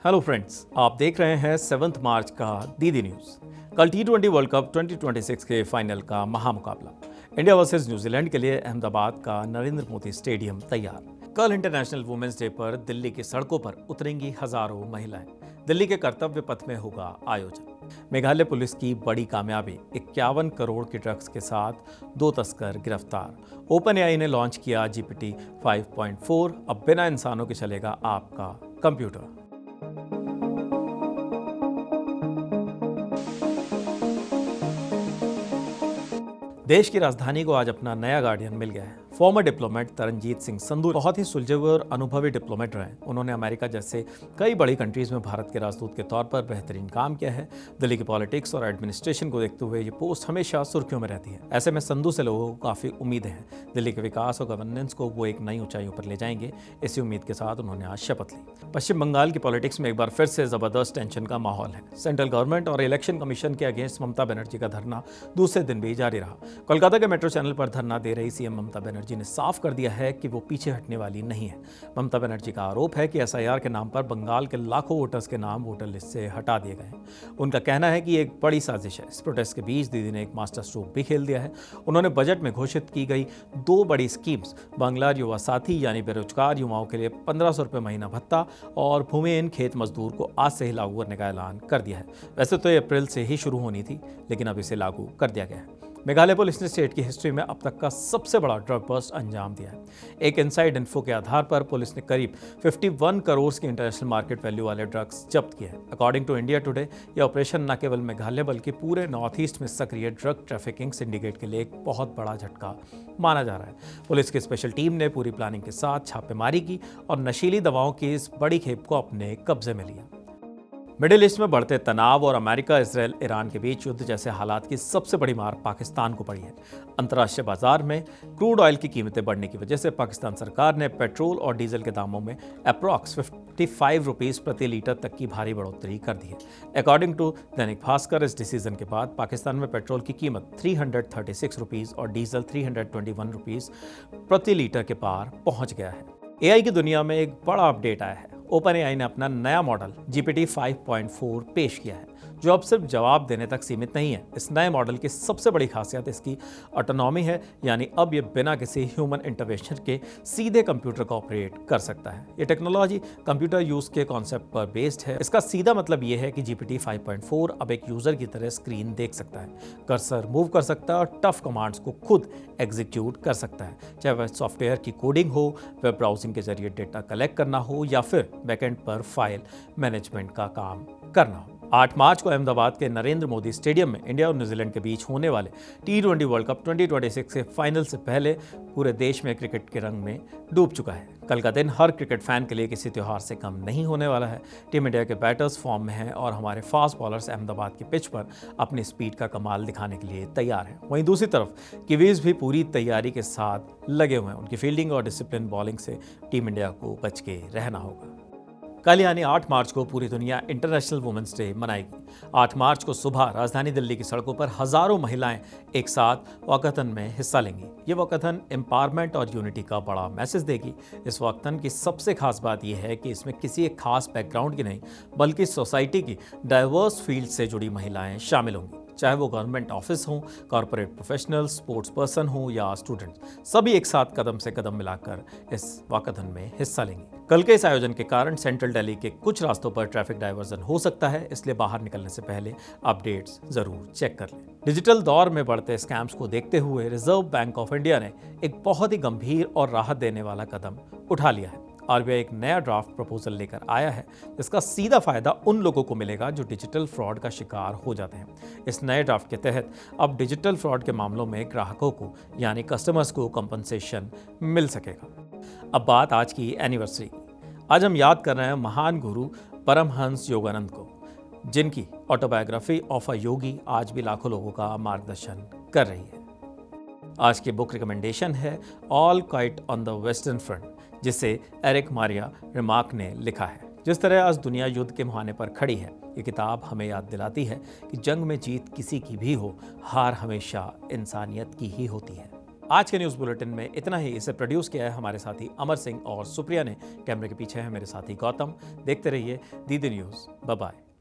Hello friends, आप देख रहे हैं 7 मार्च का डीडी न्यूज। कल T20 वर्ल्ड कप 2026 के फाइनल का महामुकाबला इंडिया वर्सेस न्यूजीलैंड के लिए अहमदाबाद का नरेंद्र मोदी स्टेडियम तैयार। कल इंटरनेशनल वुमेन्स डे पर दिल्ली की सड़कों पर उतरेंगी हजारों महिलाएं। दिल्ली के कर्तव्य पथ में होगा आयोजन। मेघालय पुलिस की बड़ी कामयाबी, 51 करोड़ के ड्रग्स के साथ 2 तस्कर गिरफ्तार। ओपन एआई ने लॉन्च किया GPT 5.4। अब बिना इंसानों के चलेगा आपका कंप्यूटर। देश की राजधानी को आज अपना नया गार्डियन मिल गया है। फॉर्मर डिप्लोमेट तरनजीत सिंह संधू बहुत ही सुलझे हुए और अनुभवी डिप्लोमेट रहे। उन्होंने अमेरिका जैसे कई बड़ी कंट्रीज में भारत के राजदूत के तौर पर बेहतरीन काम किया है। दिल्ली की पॉलिटिक्स और एडमिनिस्ट्रेशन को देखते हुए ये पोस्ट हमेशा सुर्खियों में रहती है। ऐसे में संधू से लोगों को काफ़ी उम्मीदें हैं। दिल्ली के विकास और गवर्नेंस को वो एक नई ऊंचाइयों पर ले जाएंगे। इसी उम्मीद के साथ उन्होंने आज शपथ ली। पश्चिम बंगाल की पॉलिटिक्स में एक बार फिर से जबरदस्त टेंशन का माहौल है। सेंट्रल गवर्नमेंट और इलेक्शन कमीशन के अगेंस्ट ममता बनर्जी का धरना दूसरे दिन भी जारी रहा। कोलकाता के मेट्रो चैनल पर धरना दे रही सीएम ममता बनर्जी ने साफ कर दिया है कि वो पीछे हटने वाली नहीं है। ममता बनर्जी का आरोप है कि एसआईआर के नाम पर बंगाल के लाखों वोटर्स के नाम वोटर लिस्ट से हटा दिए गए हैं। उनका कहना है कि ये एक बड़ी साजिश है। इस प्रोटेस्ट के बीच दीदी ने एक मास्टर स्ट्रोक भी खेल दिया है। उन्होंने बजट में घोषित की गई 2 बड़ी स्कीम्स, बांग्लार युवा साथी यानी बेरोजगार युवाओं के लिए 1500 रुपये महीना भत्ता और भूमिहीन खेत मजदूर को आज से ही लागू करने का ऐलान कर दिया है। वैसे तो ये अप्रैल से ही शुरू होनी थी, लेकिन अब इसे लागू कर दिया गया है। मेघालय पुलिस ने स्टेट की हिस्ट्री में अब तक का सबसे बड़ा ड्रग बस्ट अंजाम दिया है। एक इनसाइड इन्फो के आधार पर पुलिस ने करीब 51 करोड़ की इंटरनेशनल मार्केट वैल्यू वाले ड्रग्स जब्त किए हैं। अकॉर्डिंग टू इंडिया टुडे, यह ऑपरेशन न केवल मेघालय बल्कि पूरे नॉर्थ ईस्ट में सक्रिय ड्रग ट्रैफिकिंग सिंडिकेट के लिए एक बहुत बड़ा झटका माना जा रहा है। पुलिस की स्पेशल टीम ने पूरी प्लानिंग के साथ छापेमारी की और नशीली दवाओं की इस बड़ी खेप को अपने कब्जे में लिया। मिडिल ईस्ट में बढ़ते तनाव और अमेरिका, इजरायल, ईरान के बीच युद्ध जैसे हालात की सबसे बड़ी मार पाकिस्तान को पड़ी है। अंतर्राष्ट्रीय बाजार में क्रूड ऑयल की कीमतें बढ़ने की वजह से पाकिस्तान सरकार ने पेट्रोल और डीजल के दामों में अप्रॉक्स 55 रुपीज़ प्रति लीटर तक की भारी बढ़ोतरी कर दी है। अकॉर्डिंग टू दैनिक भास्कर, इस डिसीजन के बाद पाकिस्तान में पेट्रोल की कीमत 336 रुपीज़ और डीजल 321 रुपीज़ प्रति लीटर के पार पहुंच गया है। एआई की दुनिया में एक बड़ा अपडेट आया है। ओपन एआई ने अपना नया मॉडल GPT 5.4 पेश किया है, जो अब सिर्फ जवाब देने तक सीमित नहीं है। इस नए मॉडल की सबसे बड़ी खासियत इसकी ऑटोनॉमी है, यानी अब ये बिना किसी ह्यूमन इंटरवेंशन के सीधे कंप्यूटर का ऑपरेट कर सकता है। ये टेक्नोलॉजी कंप्यूटर यूज के कॉन्सेप्ट पर बेस्ड है। इसका सीधा मतलब ये है कि GPT 5.4 अब एक यूजर की तरह स्क्रीन देख सकता है, कर्सर मूव कर सकता है और टफ कमांड्स को खुद एग्जीक्यूट कर सकता है। चाहे वह सॉफ्टवेयर की कोडिंग हो, वेब ब्राउजिंग के जरिए डेटा कलेक्ट करना हो या फिर बैकएंड पर फाइल मैनेजमेंट का काम करना हो। 8 मार्च को अहमदाबाद के नरेंद्र मोदी स्टेडियम में इंडिया और न्यूजीलैंड के बीच होने वाले T20 वर्ल्ड कप 2026 के फाइनल से पहले पूरे देश में क्रिकेट के रंग में डूब चुका है। कल का दिन हर क्रिकेट फैन के लिए किसी त्योहार से कम नहीं होने वाला है। टीम इंडिया के बैटर्स फॉर्म में हैं और हमारे फास्ट बॉलर्स अहमदाबाद की पिच पर अपनी स्पीड का कमाल दिखाने के लिए तैयार हैं। वहीं दूसरी तरफ किवीज भी पूरी तैयारी के साथ लगे हुए हैं। उनकी फील्डिंग और डिसिप्लिन बॉलिंग से टीम इंडिया को बच के रहना होगा। कल यानी 8 मार्च को पूरी दुनिया इंटरनेशनल वुमेन्स डे मनाएगी। 8 मार्च को सुबह राजधानी दिल्ली की सड़कों पर हजारों महिलाएं एक साथ वॉकथन में हिस्सा लेंगी। ये वॉकथन एम्पावरमेंट और यूनिटी का बड़ा मैसेज देगी। इस वॉकथन की सबसे खास बात यह है कि इसमें किसी एक खास बैकग्राउंड की नहीं, बल्कि सोसाइटी की डाइवर्स फील्ड से जुड़ी महिलाएं शामिल होंगी। चाहे वो गवर्नमेंट ऑफिस हो, कॉर्पोरेट प्रोफेशनल, स्पोर्ट्स पर्सन हो या स्टूडेंट, सभी एक साथ कदम से कदम मिलाकर इस वॉकथन में हिस्सा लेंगे। कल के इस आयोजन के कारण सेंट्रल दिल्ली के कुछ रास्तों पर ट्रैफिक डाइवर्जन हो सकता है, इसलिए बाहर निकलने से पहले अपडेट्स जरूर चेक कर लें। डिजिटल दौर में बढ़ते स्कैम्स को देखते हुए रिजर्व बैंक ऑफ इंडिया ने एक बहुत ही गंभीर और राहत देने वाला कदम उठा लिया है। आरबीआई एक नया ड्राफ्ट प्रपोजल लेकर आया है, जिसका सीधा फायदा उन लोगों को मिलेगा जो डिजिटल फ्रॉड का शिकार हो जाते हैं। इस नए ड्राफ्ट के तहत अब डिजिटल फ्रॉड के मामलों में ग्राहकों को यानी कस्टमर्स को कंपनसेशन मिल सकेगा। अब बात आज की एनिवर्सरी की। आज हम याद कर रहे हैं महान गुरु परमहंस योगानंद को, जिनकी ऑटोबायोग्राफी ऑफ अ योगी आज भी लाखों लोगों का मार्गदर्शन कर रही है। आज की बुक रिकमेंडेशन है all quite on the western front, जिसे एरिक मारिया रिमार्क ने लिखा है। जिस तरह आज दुनिया युद्ध के मुहाने पर खड़ी है, ये किताब हमें याद दिलाती है कि जंग में जीत किसी की भी हो, हार हमेशा इंसानियत की ही होती है। आज के न्यूज़ बुलेटिन में इतना ही। इसे प्रोड्यूस किया है हमारे साथी अमर सिंह और सुप्रिया ने। कैमरे के पीछे है मेरे साथी गौतम। देखते रहिए डीडी न्यूज़। Bye bye.